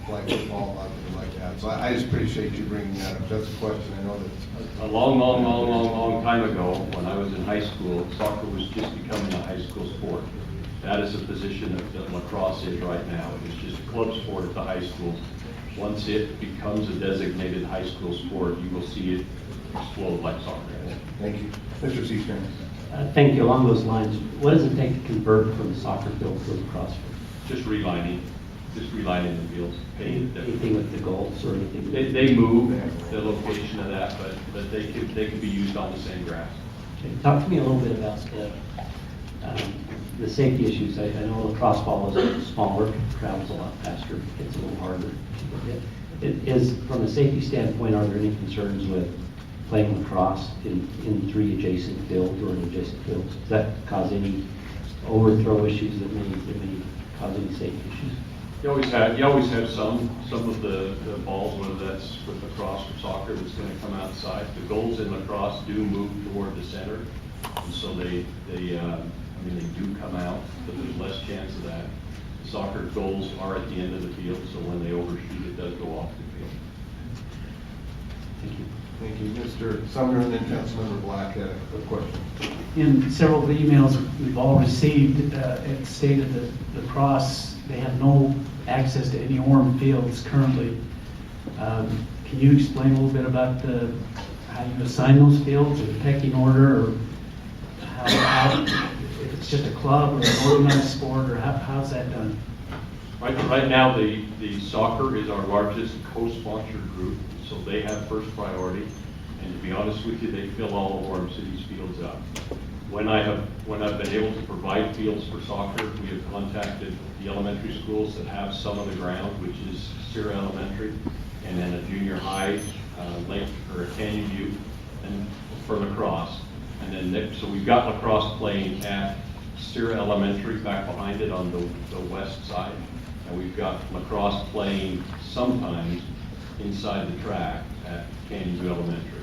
flag football, nothing like that. So I just appreciate you bringing that up. That's a question I know that. A long time ago, when I was in high school, soccer was just becoming a high school sport. That is a position that lacrosse is right now. It's just a club sport at the high schools. Once it becomes a designated high school sport, you will see it explode like soccer has. Thank you. Mr. Seastern. Thank you. Along those lines, what does it take to convert from the soccer field to a lacrosse field? Just relining the fields. Anything with the goals or anything? They move the location of that, but they can be used on the same grass. Okay. Talk to me a little bit about the safety issues. I know lacrosse ball is smaller, travels a lot faster, gets a little harder. From a safety standpoint, are there any concerns with playing lacrosse in 3 adjacent fields or in adjacent fields? Does that cause any overthrow issues that may cause any safety issues? You always have some of the balls, whether that's with lacrosse or soccer, that's going to come outside. The goals in lacrosse do move toward the center, and so they do come out, but there's less chance of that. Soccer goals are at the end of the field, so when they overshoot, it does go off the field. Thank you. Thank you. Mr. Sumner and then Councilmember Black had a question. In several of the emails we've all received, it stated that lacrosse, they have no access to any Orem fields currently. Can you explain a little bit about how you assign those fields, or the pecking order, or how if it's just a club or an organized sport, or how's that done? Right now, the soccer is our largest co-sponsored group, so they have first priority. And to be honest with you, they fill all of Orem City's fields up. When I've been able to provide fields for soccer, we have contacted the elementary schools that have some of the ground, which is Sierra Elementary, and then a junior high, Lake or Canyon View, and for lacrosse. And then so we've got lacrosse playing at Sierra Elementary back behind it on the west side, and we've got lacrosse playing sometimes inside the track at Canyon View Elementary.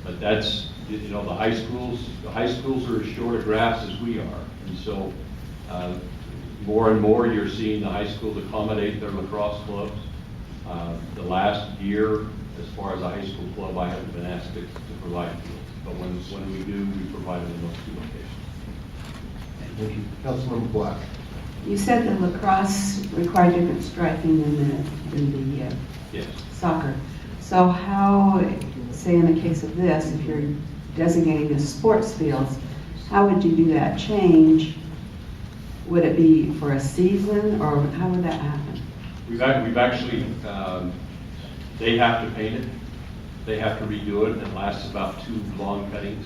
But that's, the high schools are as short of grass as we are, and so more and more you're seeing the high schools accommodate their lacrosse clubs. The last year, as far as a high school club, I haven't been asked to provide fields, but when we do, we provide them in those 2 locations. Thank you. Councilmember Black. You said that lacrosse required different striking than the Yes. soccer. So how, say in the case of this, if you're designating as sports fields, how would you do that change? Would it be for a season, or how would that happen? We've actually, they have to paint it, they have to redo it, and it lasts about 2 long cuttings,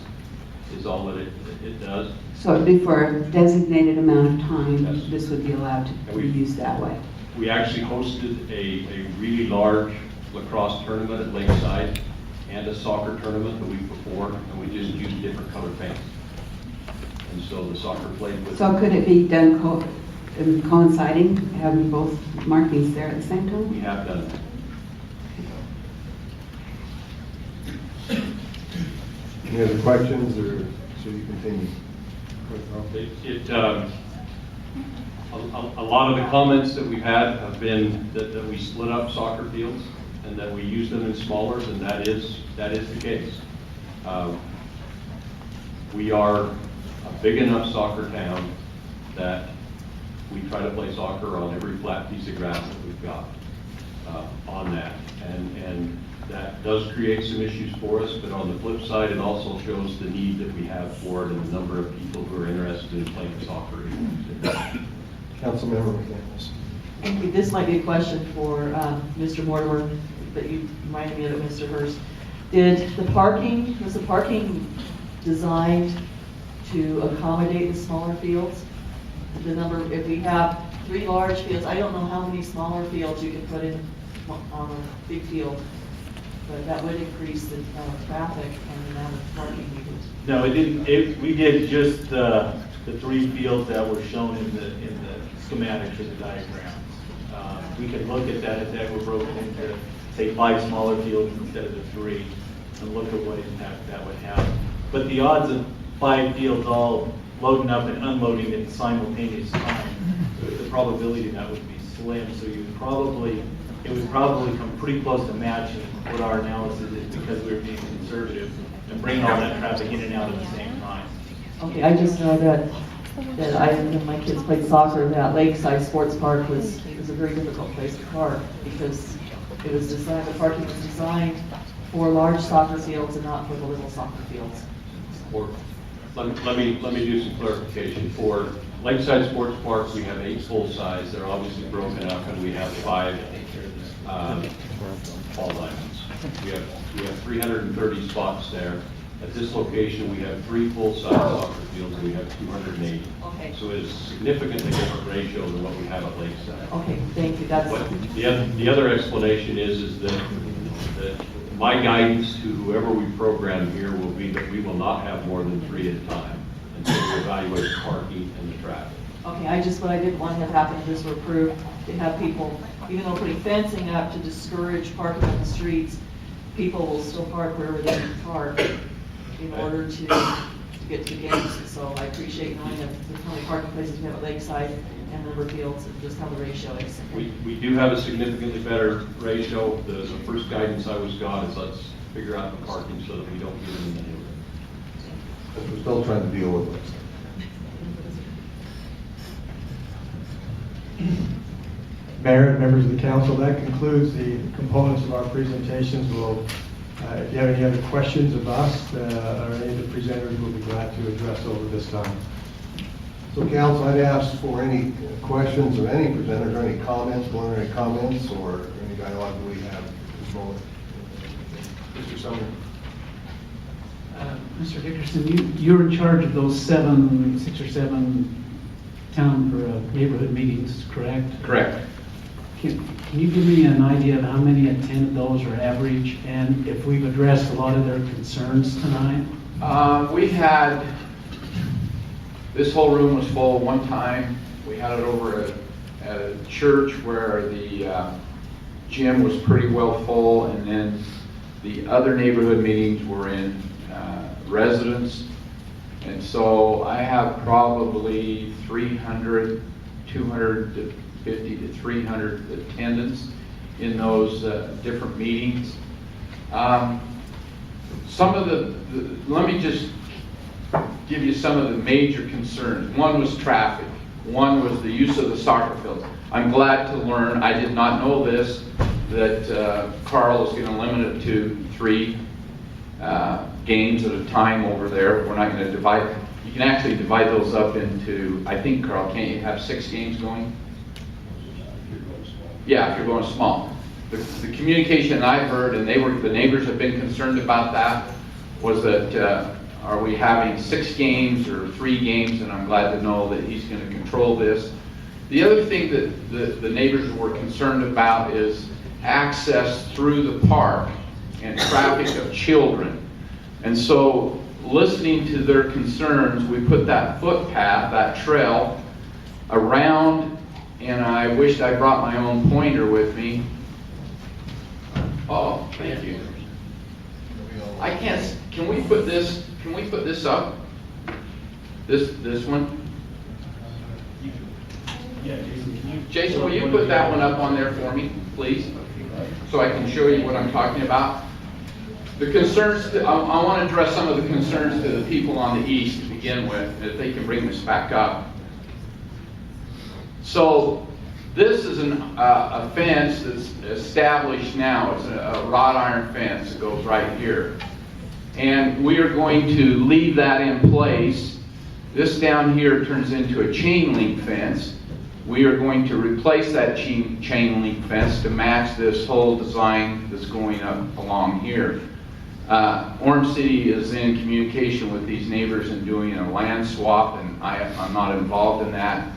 is all that it does. So it'd be for a designated amount of time, Yes. this would be allowed to be used that way? We actually hosted a really large lacrosse tournament at Lakeside and a soccer tournament the week before, and we just used different colored paints. And so the soccer played with. So could it be done coinciding, having both markings there at the same time? We have done that. Any other questions, or should we continue? A lot of the comments that we've had have been that we split up soccer fields and that we use them in smallers, and that is the case. We are a big enough soccer town that we try to play soccer on every flat piece of grass that we've got on that, and that does create some issues for us, but on the flip side, it also shows the need that we have for it and the number of people who are interested in playing soccer. Councilmember McCandless. Thank you. This might be a question for Mr. Mortimer, but you reminded me of it, Mr. Hurst. Was the parking designed to accommodate the smaller fields? The number, if we have 3 large fields, I don't know how many smaller fields you can put in on a big field, but that would increase the traffic and the amount of parking you could. No, it didn't. We did just the 3 fields that were shown in the schematics or the diagrams. We could look at that if that were broken into, say, 5 smaller fields instead of the 3, and look at what impact that would have. But the odds of 5 fields all loading up and unloading at the simultaneous time, the probability of that would be slim. So you would probably, it would probably come pretty close to matching what our analysis is because we were being conservative and bringing all that traffic in and out at the same time. Okay, I just know that when my kids played soccer, that Lakeside Sports Park was a very difficult place to park because it was designed, the parking was designed for large soccer fields and not for the little soccer fields. Or, let me do some clarification. For Lakeside Sports Park, we have 8 full-size. They're obviously broken up, and we have 5 ball diamonds. We have 330 spots there. At this location, we have 3 full-size soccer fields, and we have 280. Okay. So it is significantly different ratio than what we have at Lakeside. Okay, thank you, that's. But the other explanation is that my guidance to whoever we program here will be that we will not have more than 3 at a time until we evaluate the parking and the traffic. Okay, what I didn't want to have happen is we're approved to have people, even though putting fencing up to discourage parking on the streets, people will still park wherever they can park in order to get to the games. So I appreciate knowing that there's how many parking places we have at Lakeside and number of fields and just how the ratio is. We do have a significantly better ratio. The first guidance I was got is let's figure out the parking so that we don't get in the neighborhood. But we're still trying to deal with it. Mayor and members of the council, that concludes the components of our presentations. If you have any other questions of us or any of the presenters, we'll be glad to address over this time. So council, I'd ask for any questions of any presenters or any comments, preliminary comments, or any dialogue that we have at this moment. Mr. Sumner. Mr. Dickerson, you're in charge of those 6 or 7 town or neighborhood meetings, correct? Correct. Can you give me an idea of how many attend those or average, and if we've addressed a lot of their concerns tonight? We had, this whole room was full one time. We had it over at a church where the gym was pretty well full, and then the other neighborhood meetings were in residence. And so I have probably 250 to 300 attendance in those different meetings. Some of let me just give you some of the major concerns. One was traffic. One was the use of the soccer fields. I'm glad to learn, I did not know this, that Carl is going to limit it to 3 games at a time over there. We're not going to divide. You can actually divide those up into, I think, Carl, can't you have 6 games going? Yeah, if you're going small. The communication I've heard, and the neighbors have been concerned about that, was that are we having 6 games or 3 games? And I'm glad to know that he's going to control this. The other thing that the neighbors were concerned about is access through the park and traffic of children. And so, listening to their concerns, we put that footpath, that trail, around, and I wished I brought my own pointer with me. Oh, thank you. I can't, can we put this up? This one? Yeah, Jason, can you? Jason, will you put that one up on there for me, please? So I can show you what I'm talking about. The concerns, I want to address some of the concerns to the people on the east to begin with, if they can bring this back up. So this is a fence that's established now. It's a wrought iron fence that goes right here. And we are going to leave that in place. This down here turns into a chain link fence. We are going to replace that chain link fence to match this whole design that's going up along here. Orange City is in communication with these neighbors and doing a land swap, and I'm not involved in that.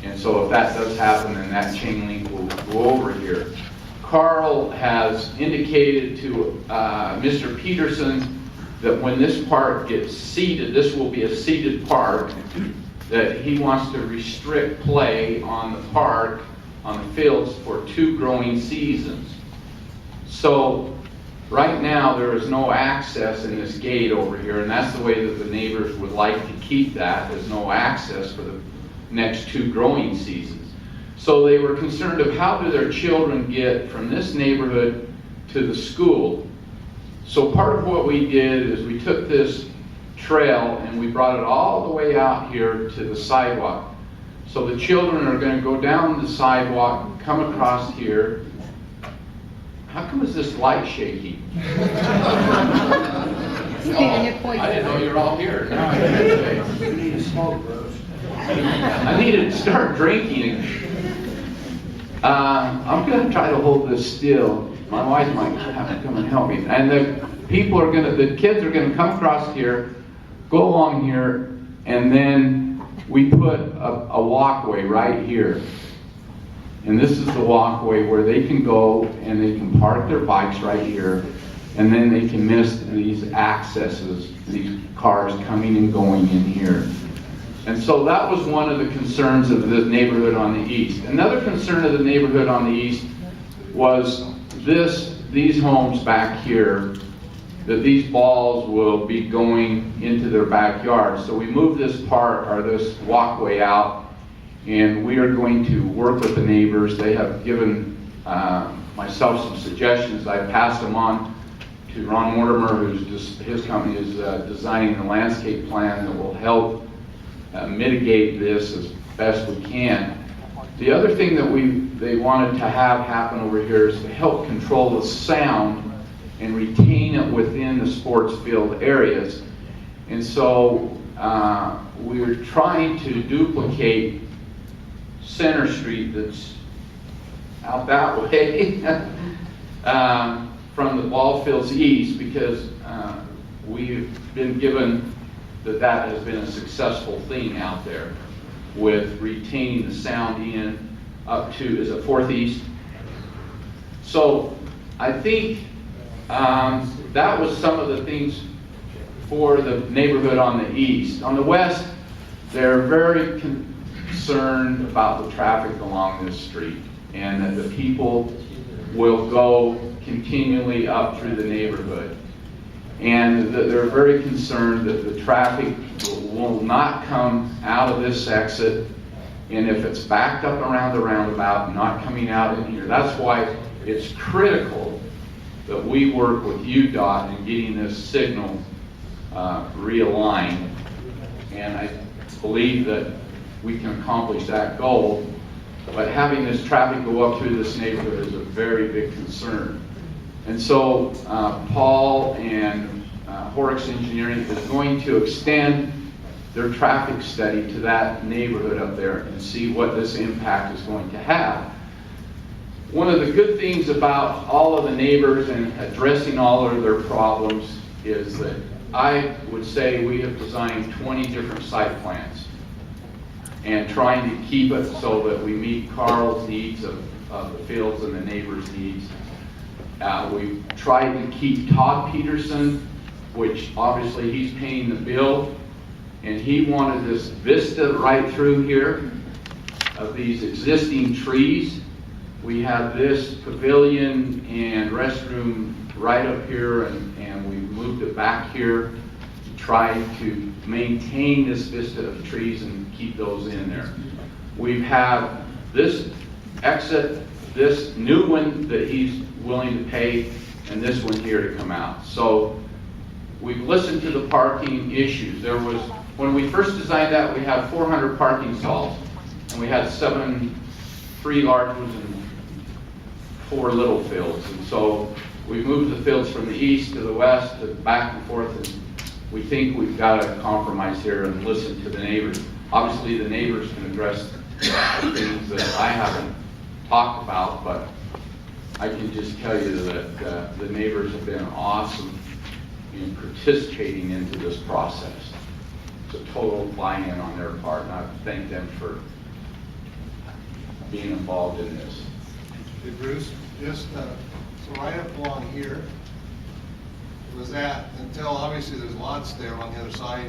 And so if that does happen, then that chain link will go over here. Carl has indicated to Mr. Peterson that when this park gets seeded, this will be a seeded park, that he wants to restrict play on the park, on the fields, for 2 growing seasons. So right now there is no access in this gate over here, and that's the way that the neighbors would like to keep that. There's no access for the next 2 growing seasons. So they were concerned of how do their children get from this neighborhood to the school. So part of what we did is we took this trail and we brought it all the way out here to the sidewalk. So the children are going to go down the sidewalk, come across here. How come is this light shaking? I didn't know you were all here. No, you need to smoke, bros. I need to start drinking. I'm going to try to hold this still. My wife might have to come and help me. And the kids are going to come across here, go along here, and then we put a walkway right here. And this is the walkway where they can go and they can park their bikes right here. And then they can miss these accesses, these cars coming and going in here. And so that was one of the concerns of the neighborhood on the east. Another concern of the neighborhood on the east was these homes back here, that these balls will be going into their backyard. So we moved this walkway out, and we are going to work with the neighbors. They have given myself some suggestions. I passed them on to Ron Mortimer, his company is designing the landscape plan that will help mitigate this as best we can. The other thing that they wanted to have happen over here is to help control the sound and retain it within the sports field areas. And so we're trying to duplicate Center Street that's out that way from the ball fields east, because we've been given that has been a successful thing out there with retaining the sound in up to, is it 4th East? So I think that was some of the things for the neighborhood on the east. On the west, they're very concerned about the traffic along this street, and that the people will go continually up through the neighborhood. And they're very concerned that the traffic will not come out of this exit, and if it's backed up around the roundabout, not coming out in here. That's why it's critical that we work with UDOT in getting this signal realigned. And I believe that we can accomplish that goal, but having this traffic go up through this neighborhood is a very big concern. And so Paul and Horrocks Engineering is going to extend their traffic study to that neighborhood up there and see what this impact is going to have. One of the good things about all of the neighbors and addressing all of their problems is that I would say we have designed 20 different site plans and trying to keep it so that we meet Carl's needs of the fields and the neighbors' needs. We've tried to keep Todd Peterson, which obviously he's paying the bill, and he wanted this vista right through here of these existing trees. We have this pavilion and restroom right up here, and we've moved it back here to try to maintain this vista of trees and keep those in there. We have this exit, this new one that he's willing to pay, and this one here to come out. So we've listened to the parking issues. When we first designed that, we had 400 parking stalls, and we had 3 large ones and 4 little fields. And so we've moved the fields from the east to the west, to back and forth, and we think we've got to compromise here and listen to the neighbors. Obviously, the neighbors can address things that I haven't talked about, but I can just tell you that the neighbors have been awesome in participating into this process. It's a total buy-in on their part, and I thank them for being involved in this. Hey, Bruce, just so right up along here, was that until obviously there's lots there on the other side.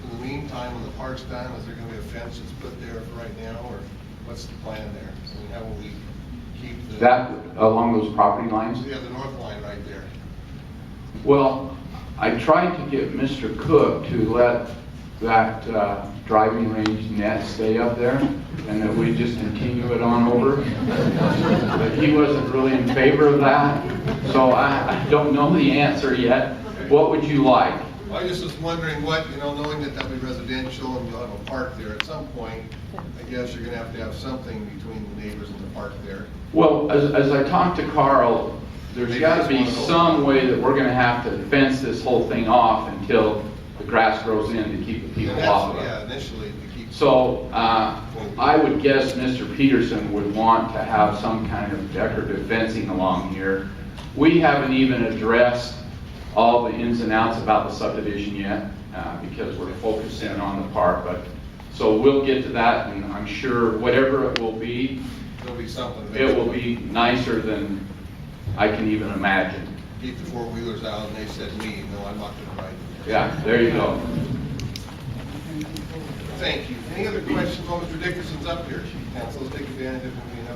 In the meantime, when the park's done, is there going to be a fence that's put there for right now, or what's the plan there? I mean, how will we keep the... That along those property lines? Yeah, the north line right there. Well, I tried to get Mr. Cook to let that driving range net stay up there, and that we just continue it on over. But he wasn't really in favor of that, so I don't know the answer yet. What would you like? I just was wondering what, knowing that that'll be residential and you'll have a park there at some point, I guess you're gonna have something between the neighbors and the park there. Well, as I talked to Carl, there's got to be some way that we're going to have to fence this whole thing off until the grass grows in to keep the people And off of that's, it. initially to keep. So I would guess Mr. Peterson would want to have some kind of decorative fencing along here. We haven't even addressed all the ins and outs about the subdivision yet because we're focusing on the park. But so we'll get to that, and I'm sure whatever it will be, There'll be something. it will be nicer than I can even imagine. Keep the four-wheelers out, and they said me, no, I'm not gonna ride. Yeah, there you go. Thank you. Any other questions while Mr. Dickerson's up here? Council, let's take advantage of him being